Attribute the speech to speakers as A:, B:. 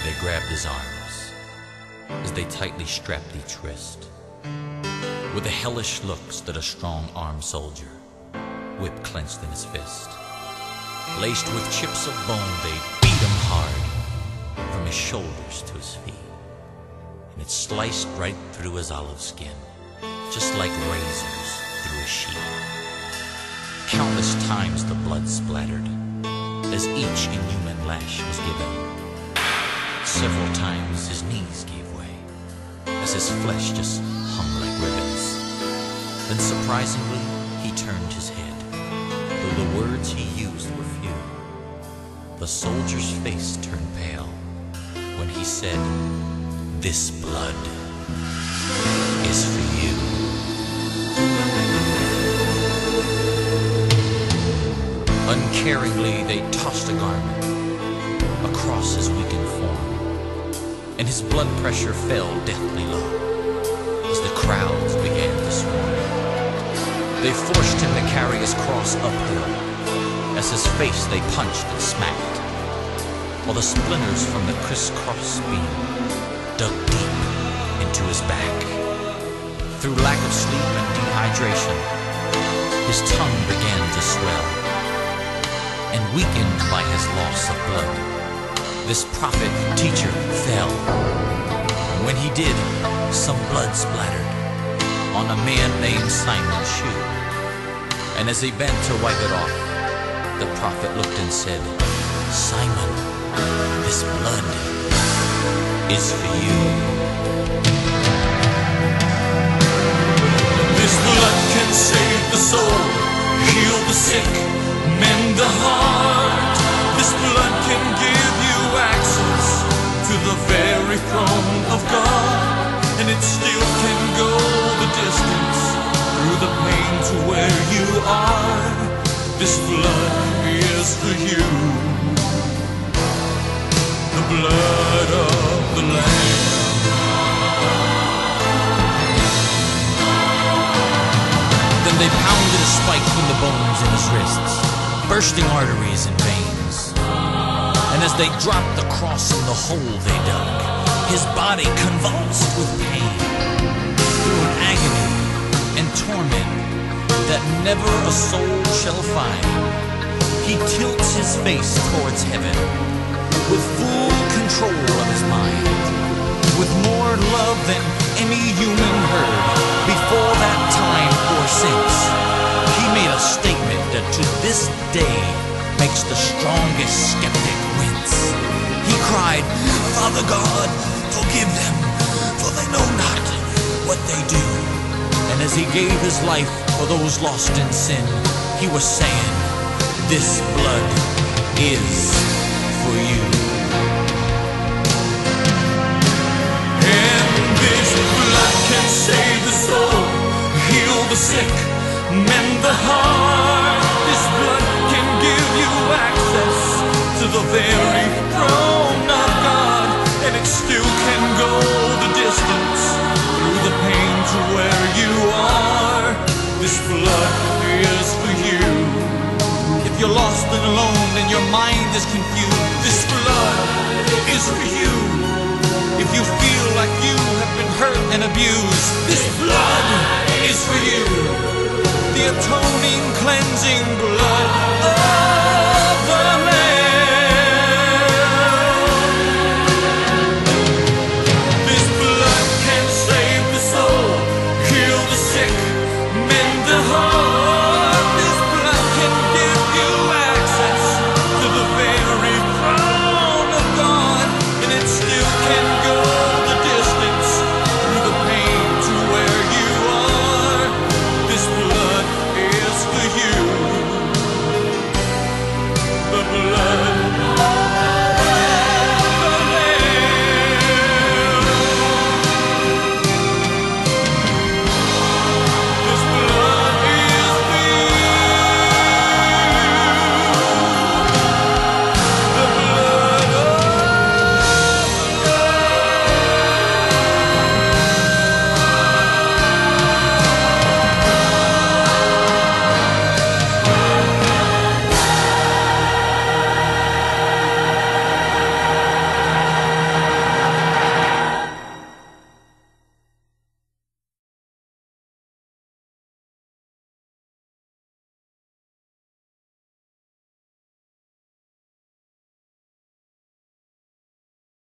A: they grabbed his arms, as they tightly strapped each wrist. With the hellish look stood a strong-armed soldier, whip clenched in his fist. Laced with chips of bone, they beat him hard, from his shoulders to his feet. And it sliced right through his olive skin, just like razors through a sheet. Countless times the blood splattered, as each inhuman lash was given. Several times his knees gave way, as his flesh just hung like ribbons. Then surprisingly, he turned his head, though the words he used were few. The soldier's face turned pale when he said, "This blood is for you." Uncaringly, they tossed a garment across his weakened form, and his blood pressure fell deathly low as the crowds began to swarm. They forced him to carry his cross uphill, as his face they punched and smacked, while the splinters from the crisscross beam dug deep into his back. Through lack of sleep and dehydration, his tongue began to swell, and weakened by his loss of blood, this prophet teacher fell. And when he did, some blood splattered on a man named Simon's shoe. And as he bent to wipe it off, the prophet looked and said, "Simon, this blood is for you."
B: This blood can save the soul, heal the sick, mend the heart. This blood can give you access to the very throne of God, and it still can go the distance through the pain to where you are. This blood is for you, the blood of the Lamb.
A: Then they pounded a spike from the bones in his wrists, bursting arteries and veins. And as they dropped the cross in the hole they dug, his body convulsed with pain. Through an agony and torment that never a soul shall find, he tilts his face towards heaven, with full control of his mind, with more love than any human heard before that time or since. He made a statement that to this day makes the strongest skeptic wince. He cried, "Father God, forgive them, for they know not what they do." And as he gave his life for those lost in sin, he was saying, "This blood is for you."
B: And this blood can save the soul, heal the sick, mend the heart. This blood can give you access to the very throne of God, and it still can go the distance through the pain to where you are. This blood is for you. If you're lost and alone and your mind is confused, this blood is for you. If you feel like you have been hurt and abused, this blood is for you. The atoning, cleansing blood